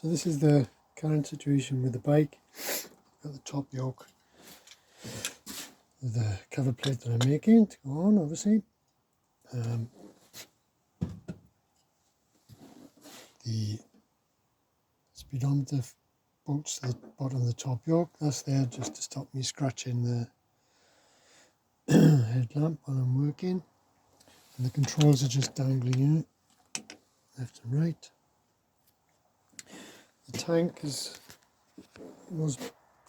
So this is the current situation with the bike. Got the top yoke with the cover plate that I'm making to go on, obviously. The speedometer bolts to the bottom of the top yoke. That's there just to stop me scratching the headlamp while I'm working. And the controls are just dangling out, left and right. The tank was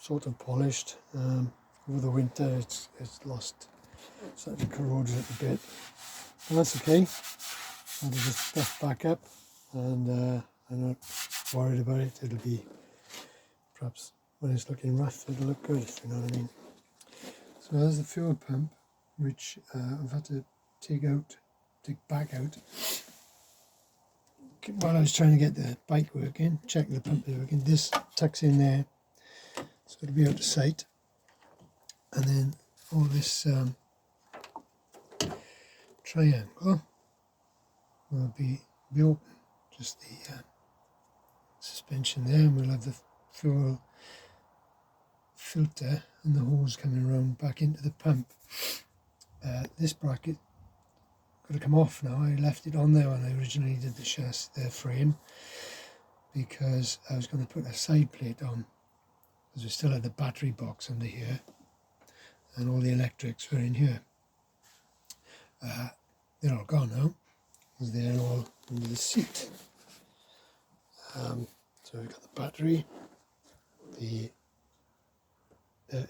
sort of polished. Over the winter it's lost, slightly corroded a bit. But that's okay. I'll just stuff back up, and I'm not worried about it. It'll be, perhaps when it's looking rough, it'll look good, if you know what I mean. So there's the fuel pump, which I've had to take back out while I was trying to get the bike working, check the pump is working. This tucks in there, so it'll be out of sight. And then all this triangle will be open, just the suspension there, and we'll have the fuel filter and the hose coming around back into the pump. This bracket got to come off now. I left it on there when I originally did the chassis, the frame, because I was going to put a side plate on, because we still had the battery box under here and all the electrics were in here. They're all gone now, because they're all under the seat. So we've got the battery, the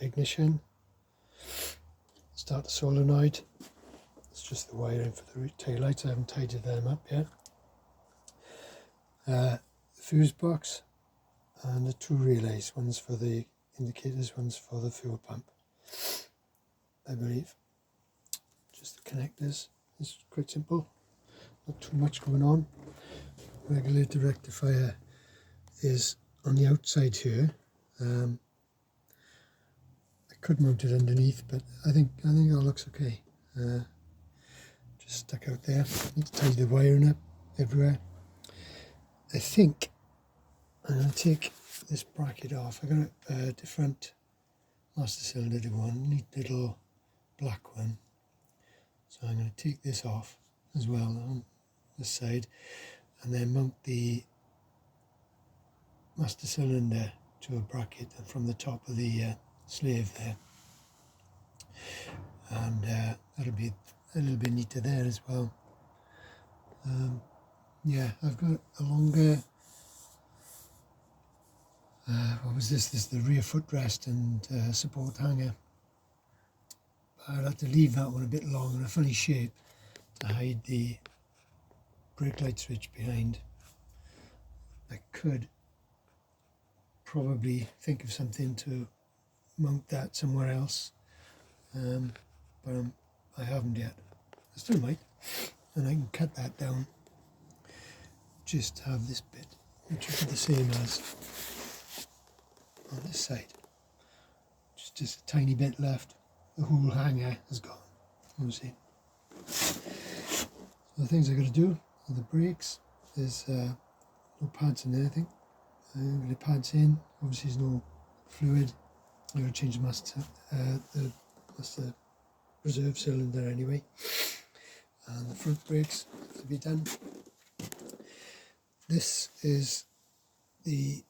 ignition, start the solenoid. It's just the wiring for the tail lights. I haven't tidied them up yet. The fuse box and the two relays. One's for the indicators, one's for the fuel pump, I believe. Just the connectors. It's quite simple. Not too much going on. Regulator rectifier is on the outside here. I could mount it underneath, but I think that looks okay. Just stuck out there. Need to tidy the wiring up everywhere. I think I'm going to take this bracket off. I got a different master cylinder one, neat little black one. So I'm going to take this off as well on this side, and then mount the master cylinder to a bracket and from the top of the slave there, and that'll be a little bit neater there as well. Yeah, I've got a longer, what was this? This is the rear footrest and support hanger. I'll have to leave that one a bit long in a funny shape to hide the brake light switch behind. I could probably think of something to mount that somewhere else, but I haven't yet. I still might, and I can cut that down, just have this bit, which will be the same as on this side. Just a tiny bit left. The whole hanger is gone, obviously. So the things I've got to do are the brakes. There's no pads in there, I think. I'm going to pads in. Obviously there's no fluid. I'm going to change the reserve cylinder anyway. And the front brakes have to be done. This is the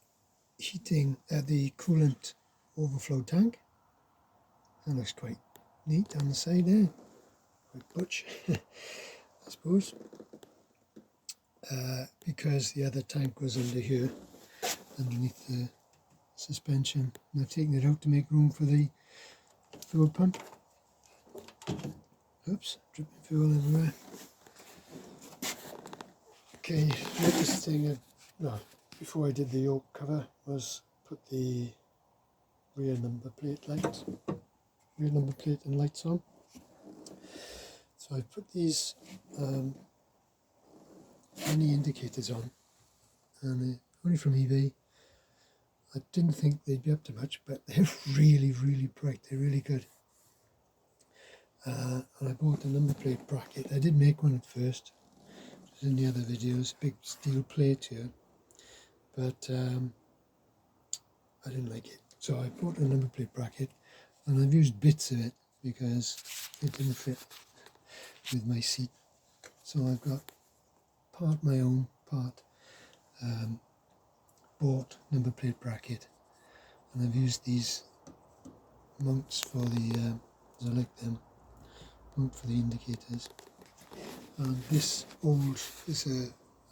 heating, the coolant overflow tank. That looks quite neat on the side there, quite butch, I suppose, because the other tank was under here, underneath the suspension, and I've taken it out to make room for the fuel pump. Oops, dripping fuel everywhere. Okay, latest thing, before I did the yoke cover, was put the rear number plate and lights on. So I put these mini indicators on, and they're only from eBay. I didn't think they'd be up to much, but they're really, really bright. They're really good. And I bought a number plate bracket. I did make one at first, which was in the other videos, big steel plate here. but I didn't like it. So I bought a number plate bracket, and I've used bits of it because it didn't fit with my seat. So I've got part my own, part bought number plate bracket, and I've used these mounts for the, as I like them, mount for the indicators. And this old,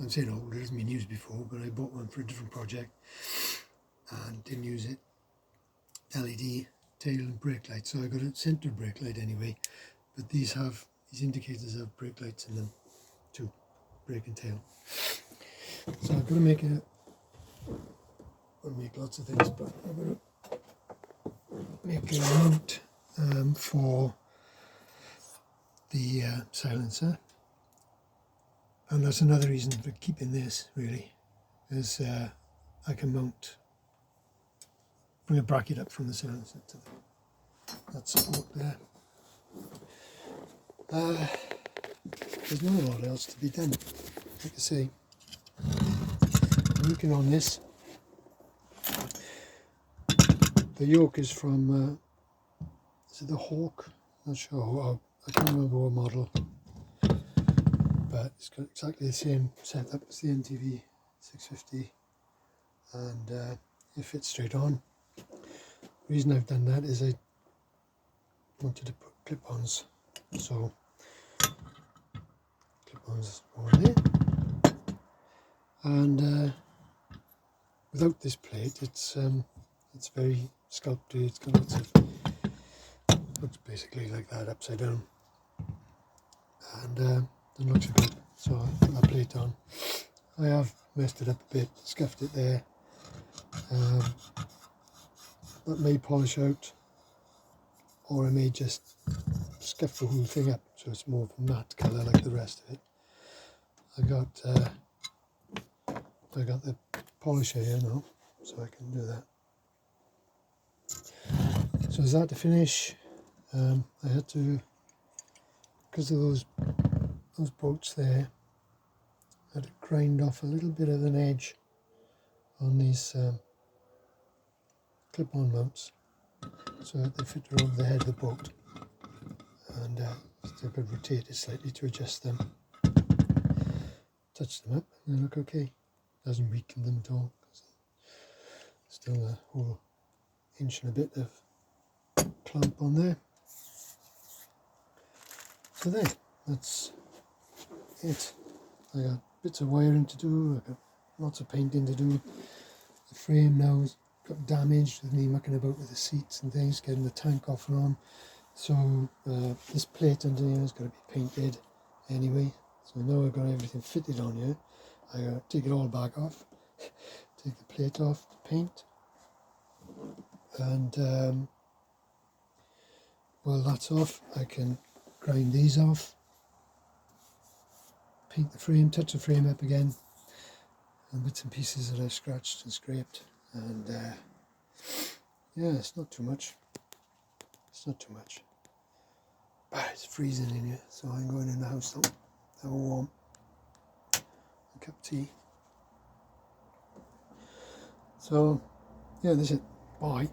I'm saying old, it hasn't been used before, but I bought one for a different project and didn't use it. LED tail and brake light, so I got a centre brake light anyway, but these indicators have brake lights in them too, brake and tail. So I'm going to make lots of things, but I'm going to make a mount for the silencer, and that's another reason for keeping this, really, is I can bring a bracket up from the silencer to that support there. There's not a lot else to be done. Like I say, I'm working on this. The yoke is from, is it the Hawk? Not sure, I can't remember what model, but it's got exactly the same setup as the NTV650, and it fits straight on. The reason I've done that is I wanted to put clip-ons, so clip-ons over there, and without this plate it's very sculpted. It's got lots of, looks basically like that upside down, and it looks good, so I put that plate on. I have messed it up a bit, scuffed it there. That may polish out, or I may just scuff the whole thing up so it's more of a matte colour like the rest of it. I got the polisher here now, so I can do that. So is that to finish? I had to, because of those bolts there, I had to grind off a little bit of an edge on these clip-on mounts, so that they fit around the head of the boat, and so I could rotate it slightly to adjust them. Touch them up and they look okay. Doesn't weaken them at all. Still a whole inch and a bit of clamp on there. So there, that's it. I got bits of wiring to do, I got lots of painting to do. The frame now has got damaged with me mucking about with the seats and things, getting the tank off and on. So this plate under here is going to be painted anyway. So now I've got everything fitted on here. I got to take it all back off, take the plate off, the paint, and while that's off, I can grind these off, paint the frame, touch the frame up again, and bits and pieces that I've scratched and scraped, and yeah, it's not too much. It's not too much. But it's freezing in here, so I'm going in the house now. Have a warm cup of tea. So yeah, that's it. Bye.